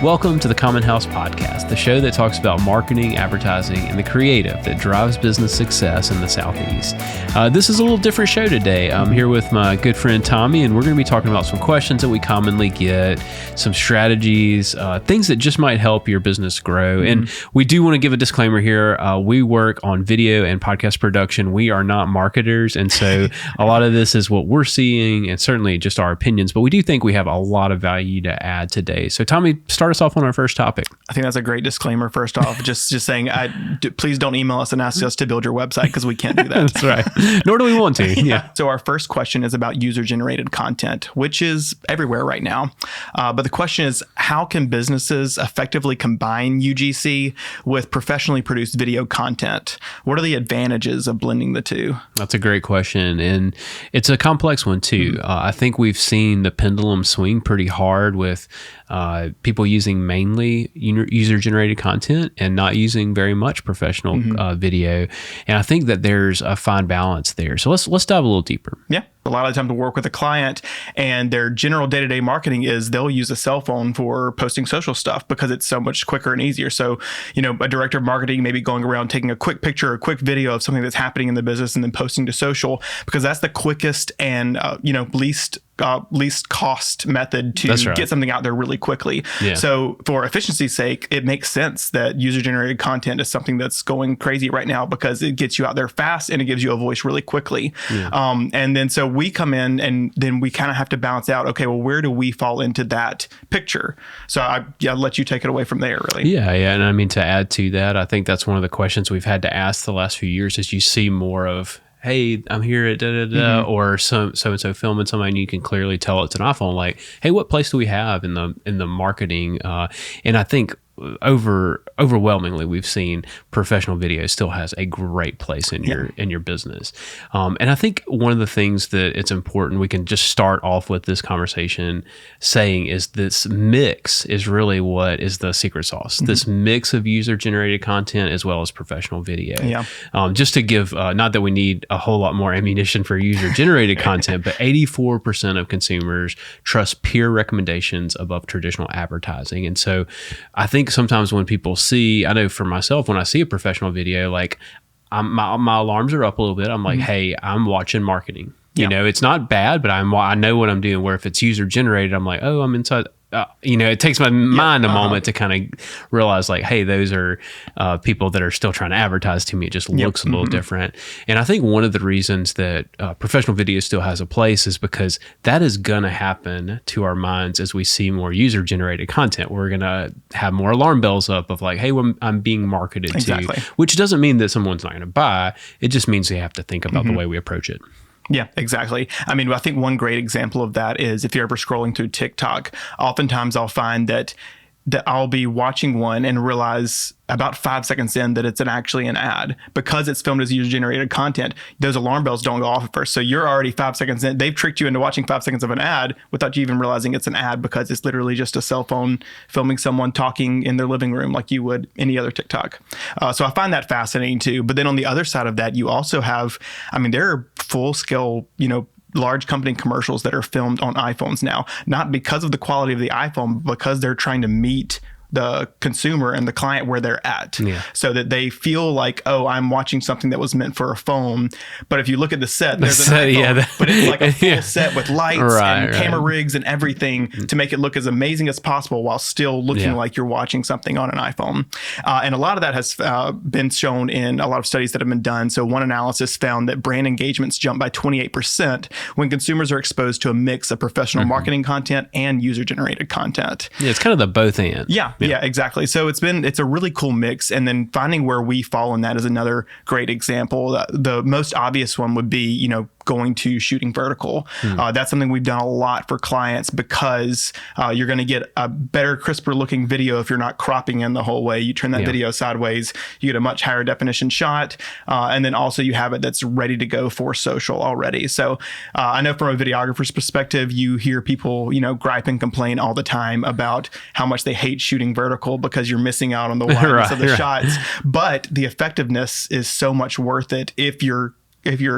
Welcome to the CommonHouse podcast, the show that talks about marketing, advertising, and the creative that drives business success in the Southeast. This is a little different show today. I'm here with my good friend Tommy, and we're going to be talking about some questions that we commonly get, some strategies, things that just might help your business grow. And we do want to give a disclaimer here. We work on video and podcast production. We are not marketers, and so a lot of this is what we're seeing and certainly just our opinions, but we do think we have a lot of value to add today. So Tommy, start us off on our first topic. I think that's a great disclaimer. First off, just saying, please don't email us and ask us to build your website because we can't do that. That's right. Nor do we want to. Yeah. So our first question is about user-generated content, which is everywhere right now. But the question is, how can businesses effectively combine UGC with professionally produced video content? What are the advantages of blending the two? That's a great question, and it's a complex one too. I think we've seen the pendulum swing pretty hard with people using mainly user-generated content and not using very much professional video. And I think that there's a fine balance there. So let's dive a little deeper. Yeah. A lot of the time to work with a client and their general day-to-day marketing is they'll use a cell phone for posting social stuff because it's so much quicker and easier. So, a director of marketing may be going around taking a quick picture, a quick video of something that's happening in the business and then posting to social because that's the quickest and, least cost method to get something out there really quickly. Yeah. So for efficiency's sake, it makes sense that user-generated content is something that's going crazy right now because it gets you out there fast and it gives you a voice really quickly. Yeah. And then so we come in and then we kind of have to balance out, okay, well, where do we fall into that picture? So I'll let you take it away from there, really. Yeah. And I mean, to add to that, I think that's one of the questions we've had to ask the last few years is you see more of, hey, I'm here at or so-and-so filming something, and you can clearly tell it's an iPhone. Like, hey, what place do we have in the marketing? And I think overwhelmingly, we've seen professional video still has a great place in your business. And I think one of the things that it's important, we can just start off with this conversation saying is this mix is really what is the secret sauce. This mix of user-generated content as well as professional video. Yeah. Just to give, not that we need a whole lot more ammunition for user-generated content, but 84% of consumers trust peer recommendations above traditional advertising. And so I think sometimes when people see, I know for myself, when I see a professional video, like my alarms are up a little bit. I'm like, hey, I'm watching marketing. You know, it's not bad, but I know what I'm doing. Where if it's user generated, I'm like, oh, I'm inside. It takes my mind a moment to kind of realize like, hey, those are people that are still trying to advertise to me. It just looks a little different. And I think one of the reasons that professional video still has a place is because that is going to happen to our minds as we see more user-generated content. We're going to have more alarm bells up of like, hey, I'm being marketed to, which doesn't mean that someone's not going to buy. It just means they have to think about the way we approach it. Yeah, exactly. I mean, I think one great example of that is if you're ever scrolling through TikTok, oftentimes I'll find that I'll be watching one and realize about 5 seconds in that it's actually an ad because it's filmed as user-generated content. Those alarm bells don't go off at first. So you're already 5 seconds in. They've tricked you into watching 5 seconds of an ad without you even realizing it's an ad because it's literally just a cell phone filming someone talking in their living room like you would any other TikTok. So I find that fascinating too. But then on the other side of that, you also have, there are full-scale, large company commercials that are filmed on iPhones now, not because of the quality of the iPhone, but because they're trying to meet the consumer and the client where they're at so that they feel like, oh, I'm watching something that was meant for a phone. But if you look at the set, there's an iPhone, but it's like a full set with lights and camera rigs and everything to make it look as amazing as possible while still looking like you're watching something on an iPhone. And a lot of that has been shown in a lot of studies that have been done. So one analysis found that brand engagements jump by 28% when consumers are exposed to a mix of professional marketing content and user-generated content. Yeah, it's kind of the both and. Yeah, exactly. So it's a really cool mix. And then finding where we fall in that is another great example. The most obvious one would be, going to shooting vertical. That's something we've done a lot for clients because you're going to get a better, crisper looking video if you're not cropping in the whole way. You turn that video sideways, you get a much higher definition shot. And then also you have it that's ready to go for social already. So I know from a videographer's perspective, you hear people, gripe and complain all the time about how much they hate shooting vertical because you're missing out on the wideness of the shots. But the effectiveness is so much worth it if you're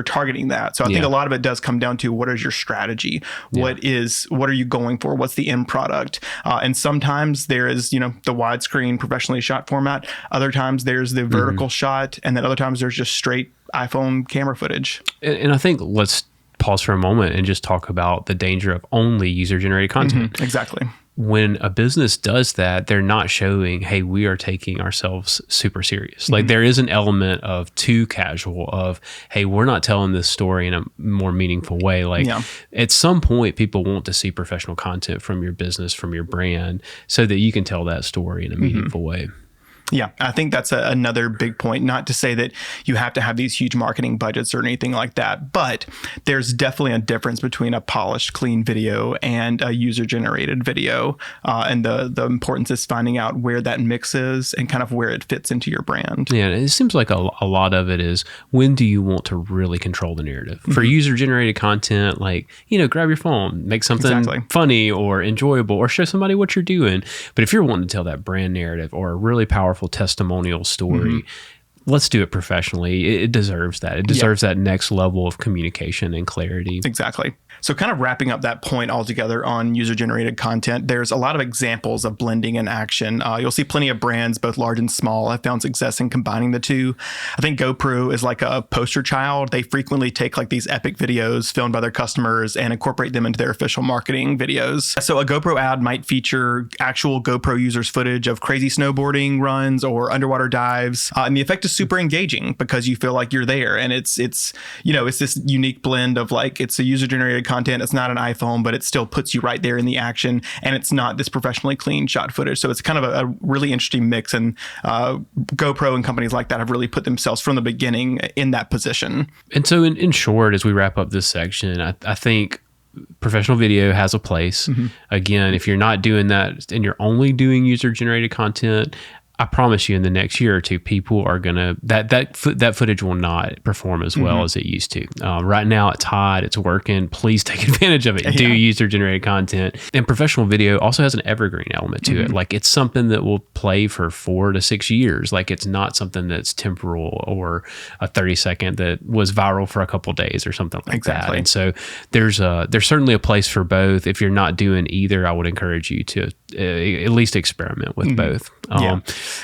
targeting that. So I think a lot of it does come down to what is your strategy? What are you going for? What's the end product? And sometimes there is, the widescreen professionally shot format. Other times there's the vertical shot, and then other times there's just straight iPhone camera footage. And I think let's pause for a moment and just talk about the danger of only user-generated content. Exactly. When a business does that, they're not showing, hey, we are taking ourselves super serious. Like there is an element of too casual of, hey, we're not telling this story in a more meaningful way. Like at some point, people want to see professional content from your business, from your brand, so that you can tell that story in a meaningful way. Yeah, I think that's another big point. Not to say that you have to have these huge marketing budgets or anything like that, but there's definitely a difference between a polished, clean video and a user-generated video. And the importance is finding out where that mix is and kind of where it fits into your brand. Yeah, it seems like a lot of it is, when do you want to really control the narrative? For user-generated content, like, grab your phone, make something funny or enjoyable, or show somebody what you're doing. But if you're wanting to tell that brand narrative or a really powerful testimonial story, let's do it professionally. It deserves that. It deserves that next level of communication and clarity. Exactly. So kind of wrapping up that point altogether on user-generated content, there's a lot of examples of blending in action. You'll see plenty of brands, both large and small, have found success in combining the two. I think GoPro is like a poster child. They frequently take like these epic videos filmed by their customers and incorporate them into their official marketing videos. So a GoPro ad might feature actual GoPro users' footage of crazy snowboarding runs or underwater dives. And the effect is super engaging because you feel like you're there. And it's this unique blend of like, it's a user-generated content. It's not an iPhone, but it still puts you right there in the action, and it's not this professionally clean shot footage. So it's kind of a really interesting mix, and GoPro and companies like that have really put themselves from the beginning in that position. And so in short, as we wrap up this section, I think professional video has a place. Again, if you're not doing that and you're only doing user-generated content, I promise you in the next year or two, people are going to, that footage will not perform as well as it used to. Right now it's hot, it's working. Please take advantage of it. Do user-generated content. And professional video also has an evergreen element to it. Like it's something that will play for 4 to 6 years. Like it's not something that's temporal or a 30-second that was viral for a couple of days or something like that. And so there's certainly a place for both. If you're not doing either, I would encourage you to at least experiment with both.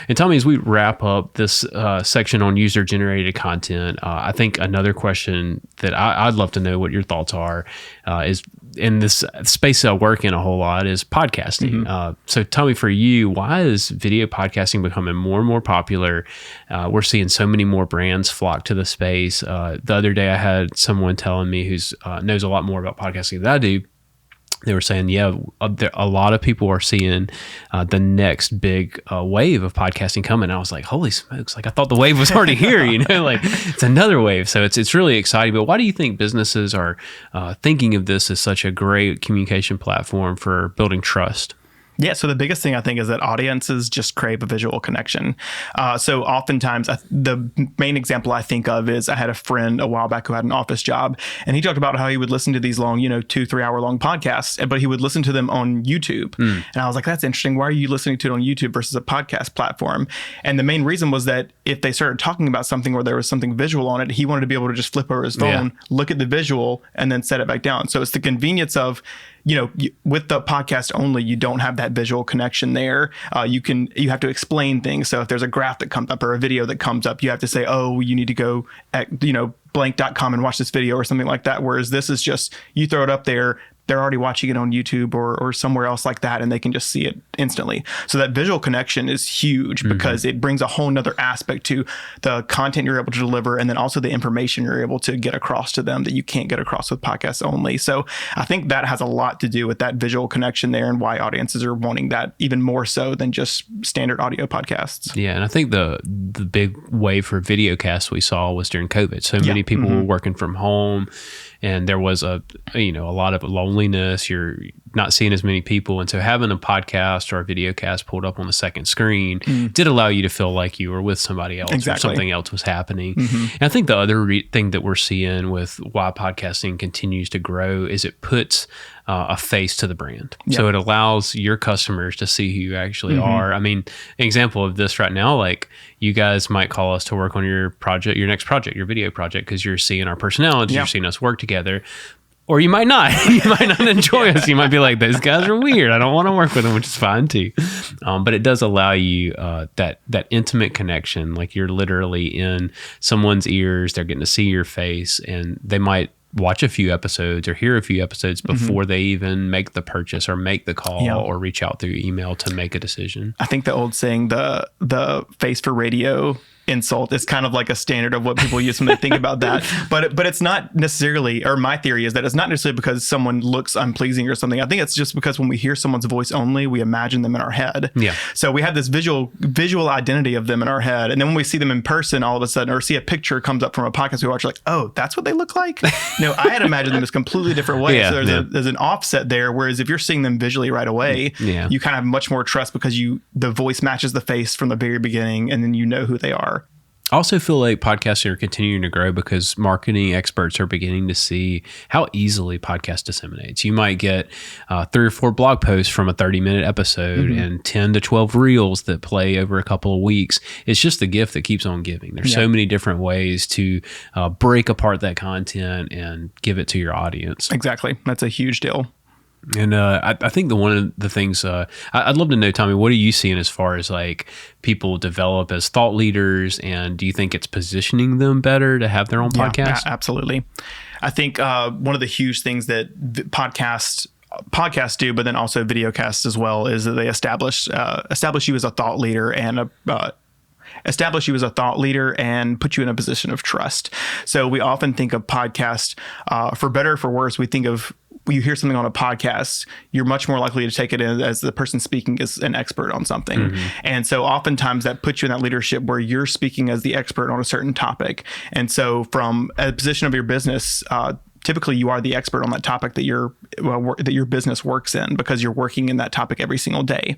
And Tommy, as we wrap up this section on user-generated content, I think another question that I'd love to know what your thoughts are is, in this space I work in a whole lot, is podcasting. So Tommy, for you, why is video podcasting becoming more and more popular? We're seeing so many more brands flock to the space. The other day I had someone telling me who's knows a lot more about podcasting than I do. They were saying, a lot of people are seeing the next big wave of podcasting coming. I was like, holy smokes. Like I thought the wave was already here, like it's another wave. So it's really exciting. But why do you think businesses are thinking of this as such a great communication platform for building trust? Yeah, so the biggest thing I think is that audiences just crave a visual connection. So oftentimes, the main example I think of is I had a friend a while back who had an office job, and he talked about how he would listen to these long, 2-3 hour long podcasts, but he would listen to them on YouTube. And I was like, that's interesting. Why are you listening to it on YouTube versus a podcast platform? And the main reason was that if they started talking about something where there was something visual on it, he wanted to be able to just flip over his phone, look at the visual, and then set it back down. So it's the convenience of, with the podcast only, you don't have that visual connection there. You have to explain things. So if there's a graph that comes up or a video that comes up, you have to say, oh, you need to go at, blank.com and watch this video or something like that. Whereas this is just, you throw it up there, they're already watching it on YouTube or somewhere else like that, and they can just see it instantly. So that visual connection is huge because it brings a whole nother aspect to the content you're able to deliver, and then also the information you're able to get across to them that you can't get across with podcasts only. So I think that has a lot to do with that visual connection there, and why audiences are wanting that even more so than just standard audio podcasts. Yeah, and I think the big wave for video casts we saw was during COVID. So many people were working from home, and there was a lot of loneliness loneliness, you're not seeing as many people. And so having a podcast or a video cast pulled up on the second screen did allow you to feel like you were with somebody else or something else was happening. And I think the other thing that we're seeing with why podcasting continues to grow is it puts a face to the brand. So it allows your customers to see who you actually are. I mean, an example of this right now, like you guys might call us to work on your project, your next project, your video project, because you're seeing our personalities, you're seeing us work together. Or you might not. You might not enjoy us. You might be like, those guys are weird. I don't want to work with them, which is fine too. But it does allow you that intimate connection. Like you're literally in someone's ears. They're getting to see your face, and they might watch a few episodes or hear a few episodes before they even make the purchase or make the call or reach out through email to make a decision. I think the old saying, the face for radio insult is kind of like a standard of what people use when they think about that. But it's not necessarily, or my theory is that it's not necessarily because someone looks unpleasing or something. I think it's just because when we hear someone's voice only, we imagine them in our head. Yeah. So we have this visual identity of them in our head. And then when we see them in person, all of a sudden, or see a picture comes up from a podcast we watch, like, oh, that's what they look like? No, I had imagined them as completely different ways. So there's an offset there. Whereas if you're seeing them visually right away, you kind of have much more trust because the voice matches the face from the very beginning, and then you know who they are. I also feel like podcasting are continuing to grow because marketing experts are beginning to see how easily podcast disseminates. You might get 3 or 4 blog posts from a 30-minute episode and 10 to 12 reels that play over a couple of weeks. It's just the gift that keeps on giving. There's so many different ways to break apart that content and give it to your audience. Exactly. That's a huge deal. And I think one of the things I'd love to know, Tommy, what are you seeing as far as like people develop as thought leaders, and do you think it's positioning them better to have their own podcast? Absolutely. I think one of the huge things that podcasts do, but then also videocasts as well, is that they establish you as a thought leader and put you in a position of trust. So we often think of podcasts, for better or for worse, we think of, you hear something on a podcast, you're much more likely to take it in as the person speaking is an expert on something. And so oftentimes that puts you in that leadership where you're speaking as the expert on a certain topic. And so from a position of your business, typically you are the expert on that topic that your business works in, because you're working in that topic every single day.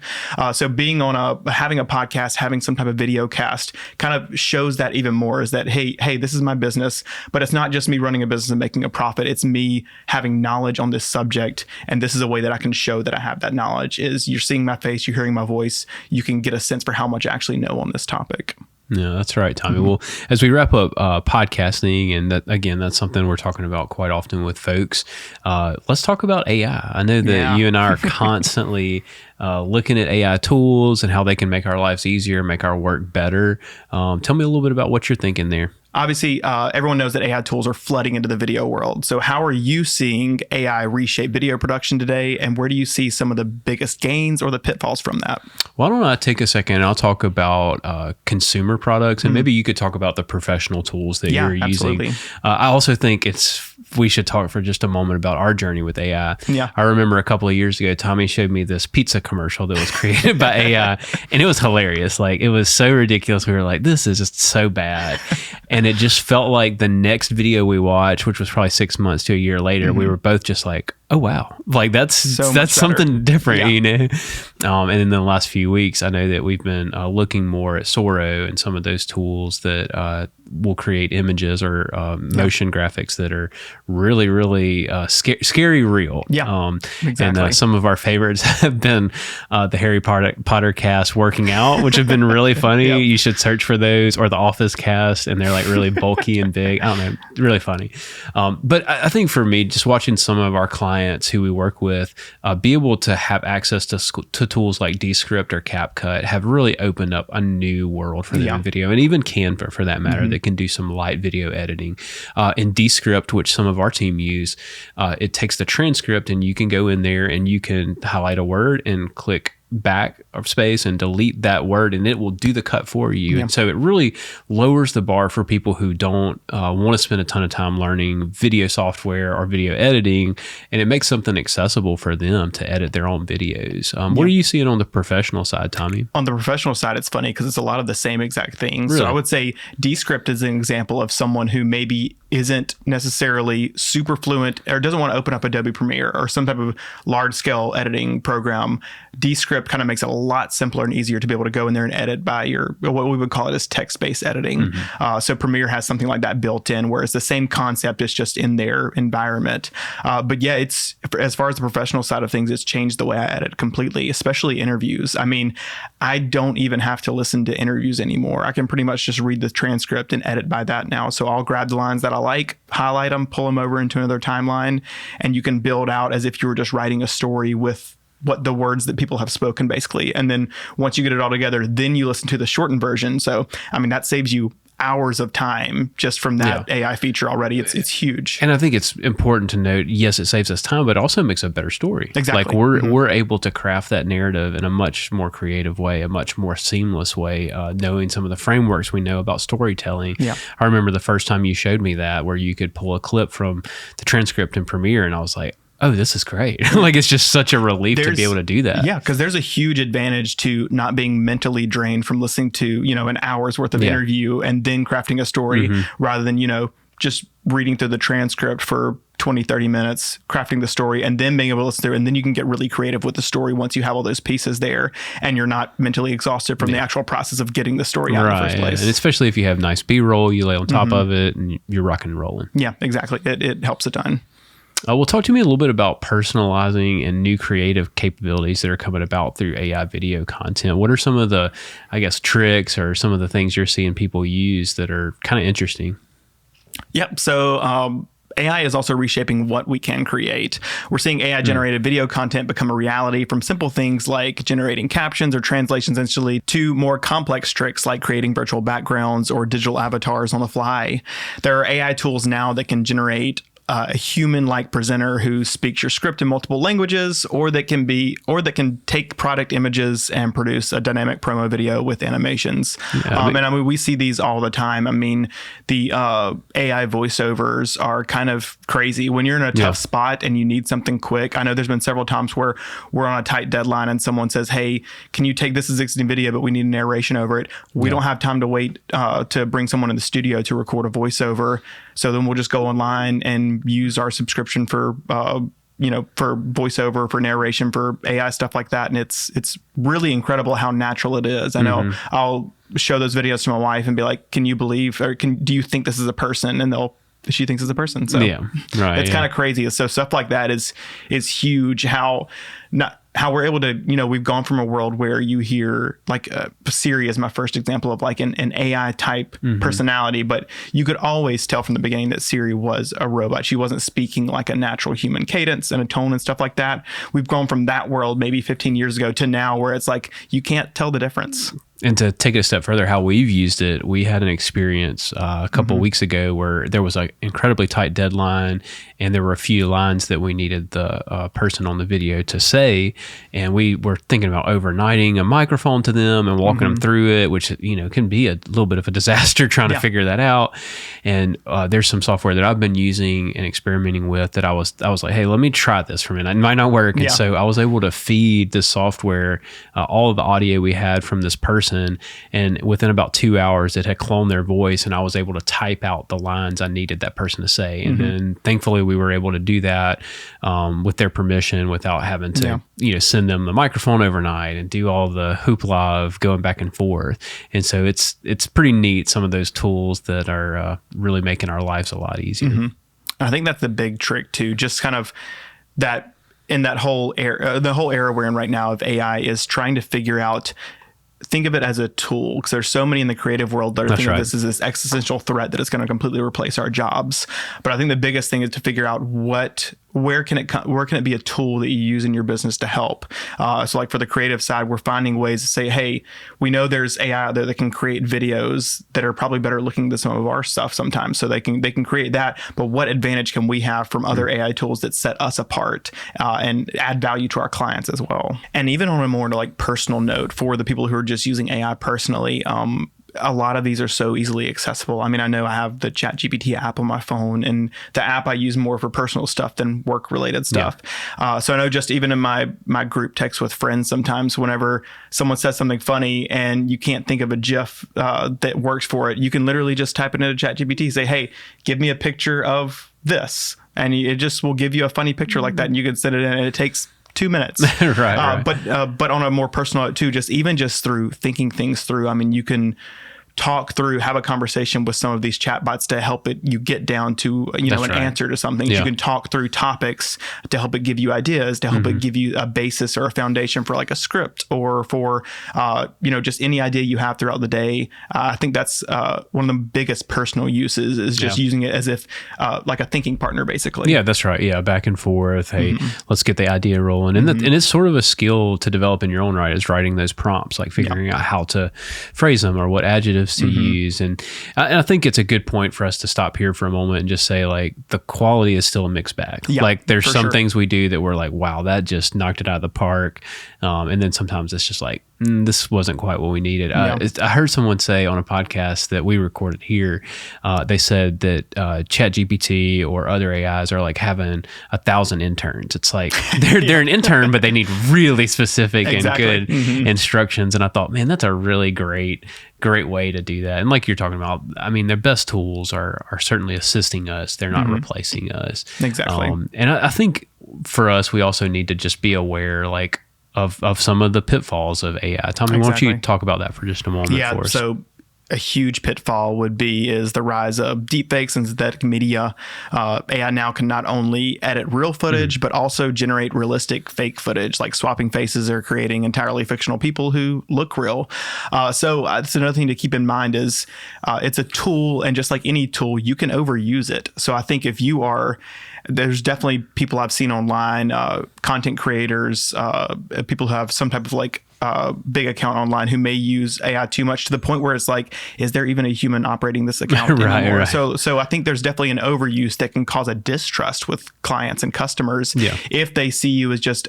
So having a podcast, having some type of video cast kind of shows that even more, is that, hey, this is my business, but it's not just me running a business and making a profit. It's me having knowledge on this subject. And this is a way that I can show that I have that knowledge, is you're seeing my face, you're hearing my voice, you can get a sense for how much I actually know on this topic. No, that's right, Tommy. Well, as we wrap up podcasting, and that's something we're talking about quite often with folks, let's talk about AI. I know that you and I are constantly looking at AI tools and how they can make our lives easier, make our work better. Tell me a little bit about what you're thinking there. Obviously, everyone knows that AI tools are flooding into the video world. So how are you seeing AI reshape video production today? And where do you see some of the biggest gains or the pitfalls from that? Why don't I take a second and I'll talk about consumer products, and maybe you could talk about the professional tools that you're using. I also think we should talk for just a moment about our journey with AI. I remember a couple of years ago, Tommy showed me this pizza commercial that was created by AI, and it was hilarious. Like, it was so ridiculous. We were like, this is just so bad. And it just felt like the next video we watched, which was probably 6 months to a year later, we were both just like, oh, wow. Like, that's something different, you know? And in the last few weeks, I know that we've been looking more at Soro and some of those tools that will create images or motion graphics that are really, really scary real. Exactly. And some of our favorites have been the Harry Potter cast working out, which have been really funny. You should search for those, or the Office cast, and they're like really bulky and big. I don't know, really funny. But I think for me, just watching some of our clients who we work with be able to have access to tools like Descript or CapCut have really opened up a new world for them in video, and even Canva for that matter, that can do some light video editing. In Descript, which some of our team use, it takes the transcript and you can go in there and you can highlight a word and click backspace and delete that word, and it will do the cut for you. And so it really lowers the bar for people who don't want to spend a ton of time learning video software or video editing, and it makes something accessible for them to edit their own videos. What are you seeing on the professional side, Tommy? On the professional side, it's funny because it's a lot of the same exact things. Really? So I would say Descript is an example of someone who maybe isn't necessarily super fluent or doesn't want to open up Adobe Premiere or some type of large scale editing program, Descript kind of makes it a lot simpler and easier to be able to go in there and edit by what we would call it as text-based editing. So Premiere has something like that built in, whereas the same concept is just in their environment. But yeah, it's, as far as the professional side of things, it's changed the way I edit completely, especially interviews. I mean, I don't even have to listen to interviews anymore. I can pretty much just read the transcript and edit by that now. So I'll grab the lines that I like, highlight them, pull them over into another timeline, and you can build out as if you were just writing a story with what the words that people have spoken, basically. And then once you get it all together, then you listen to the shortened version. So, I mean, that saves you hours of time just from that AI feature already. It's huge. And I think it's important to note, yes, it saves us time, but it also makes a better story. Exactly. Like we're able to craft that narrative in a much more creative way, a much more seamless way, knowing some of the frameworks we know about storytelling. Yeah. I remember the first time you showed me that, where you could pull a clip from the transcript in Premiere, and I was like, oh, this is great. Like, it's just such a relief to be able to do that. Yeah, because there's a huge advantage to not being mentally drained from listening to, an hour's worth of interview and then crafting a story rather than, just reading through the transcript for 20, 30 minutes, crafting the story, and then being able to listen through. And then you can get really creative with the story once you have all those pieces there and you're not mentally exhausted from the actual process of getting the story out in the first place. And especially if you have nice B-roll, you lay on top of it and you're rocking and rolling. Yeah, exactly. It helps a ton. Well, talk to me a little bit about personalizing and new creative capabilities that are coming about through AI video content. What are some of the, I guess, tricks or some of the things you're seeing people use that are kind of interesting? Yep. So AI is also reshaping what we can create. We're seeing AI-generated video content become a reality, from simple things like generating captions or translations instantly to more complex tricks like creating virtual backgrounds or digital avatars on the fly. There are AI tools now that can generate a human-like presenter who speaks your script in multiple languages, or that can take product images and produce a dynamic promo video with animations. And I mean, we see these all the time. I mean, the AI voiceovers are kind of crazy when you're in a tough spot and you need something quick. I know there's been several times where we're on a tight deadline and someone says, "Hey, can you take this existing video, but we need a narration over it." We don't have time to wait to bring someone in the studio to record a voiceover. So then we'll just go online and use our subscription for, for voiceover, for narration, for AI stuff like that. And it's really incredible how natural it is. I know I'll show those videos to my wife and be like, "Can you believe, or do you think this is a person?" And she thinks it's a person. So it's kind of crazy. So stuff like that is huge. How we're able to, we've gone from a world where you hear, like, Siri is my first example of like an AI type personality, but you could always tell from the beginning that Siri was a robot. She wasn't speaking like a natural human cadence and a tone and stuff like that. We've gone from that world maybe 15 years ago to now where it's like, you can't tell the difference. And to take it a step further, how we've used it, we had an experience a couple weeks ago where there was an incredibly tight deadline, and there were a few lines that we needed the person on the video to say, and we were thinking about overnighting a microphone to them and walking them through it, which can be a little bit of a disaster trying to figure that out. And there's some software that I've been using and experimenting with that I was like, hey, let me try this for a minute. It might not work, and so I was able to feed the software all of the audio we had from this person. And within about 2 hours, it had cloned their voice, and I was able to type out the lines I needed that person to say. And then thankfully we were able to do that with their permission without having to, send them the microphone overnight and do all the hoopla of going back and forth. And so it's pretty neat, some of those tools that are really making our lives a lot easier. I think that's the big trick too, just kind of that in that whole era, the whole era we're in right now of AI is trying to figure out, think of it as a tool, because there's so many in the creative world that are thinking of this as this existential threat that it's going to completely replace our jobs. But I think the biggest thing is to figure out where can it be a tool that you use in your business to help. So like for the creative side, we're finding ways to say, hey, we know there's AI out there that can create videos that are probably better looking than some of our stuff sometimes. So they can create that, but what advantage can we have from other AI tools that set us apart and add value to our clients as well? And even on a more like personal note, for the people who are just using AI personally, a lot of these are so easily accessible. I mean, I know I have the ChatGPT app on my phone, and the app I use more for personal stuff than work related stuff. Yeah. So I know just even in my group text with friends, sometimes whenever someone says something funny and you can't think of a GIF that works for it, you can literally just type it into ChatGPT, say, hey, give me a picture of this. And it just will give you a funny picture like that. And you can send it in, and it takes 2 minutes. Right. But on a more personal note too, just through thinking things through, I mean, you can talk through, have a conversation with some of these chatbots to help you get down to, an answer to something. Yeah. You can talk through topics to help it give you ideas, to help it give you a basis or a foundation for like a script or for, just any idea you have throughout the day. I think that's one of the biggest personal uses is just using it as if like a thinking partner, basically. Yeah, that's right. Yeah. Back and forth. Hey, let's get the idea rolling. And, and it's sort of a skill to develop in your own right, is writing those prompts, like figuring out how to phrase them or what adjectives to use. And I think it's a good point for us to stop here for a moment and just say, like, the quality is still a mixed bag. Yeah, like there's some things we do that we're like, wow, that just knocked it out of the park. And then sometimes it's just like, this wasn't quite what we needed. I heard someone say on a podcast that we recorded here, they said that ChatGPT or other AIs are like having 1,000 interns. It's like they're an intern, but they need really specific and good instructions. And I thought, man, that's a really great way to do that. And like you're talking about, I mean, their best tools are certainly assisting us. They're not replacing us. Exactly. And I think for us, we also need to just be aware, like, of some of the pitfalls of AI. Tommy, why don't you talk about that for just a moment for us? So a huge pitfall is the rise of deepfakes and synthetic media. AI now can not only edit real footage, but also generate realistic fake footage, like swapping faces or creating entirely fictional people who look real. So that's another thing to keep in mind is it's a tool, and just like any tool, you can overuse it. So I think if you are... There's definitely people I've seen online, content creators, people who have some type of like big account online who may use AI too much to the point where it's like, is there even a human operating this account anymore? Right. So I think there's definitely an overuse that can cause a distrust with clients and customers if they see you as just,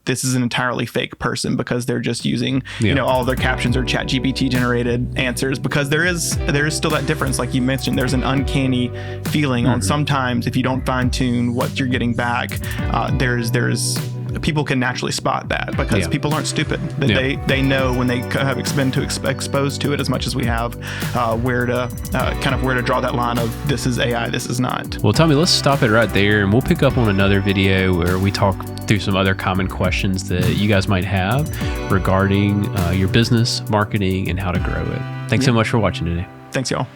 this is an entirely fake person because they're just using, all their captions or ChatGPT generated answers, because there is still that difference. Like you mentioned, there's an uncanny feeling on sometimes if you don't fine tune what you're getting back, there's people can naturally spot that because people aren't stupid. They know when they have been exposed to it as much as we have, where to draw that line of this is AI, this is not. Well, Tommy, let's stop it right there, and we'll pick up on another video where we talk through some other common questions that you guys might have regarding your business, marketing, and how to grow it. Thanks so much for watching today. Thanks, y'all.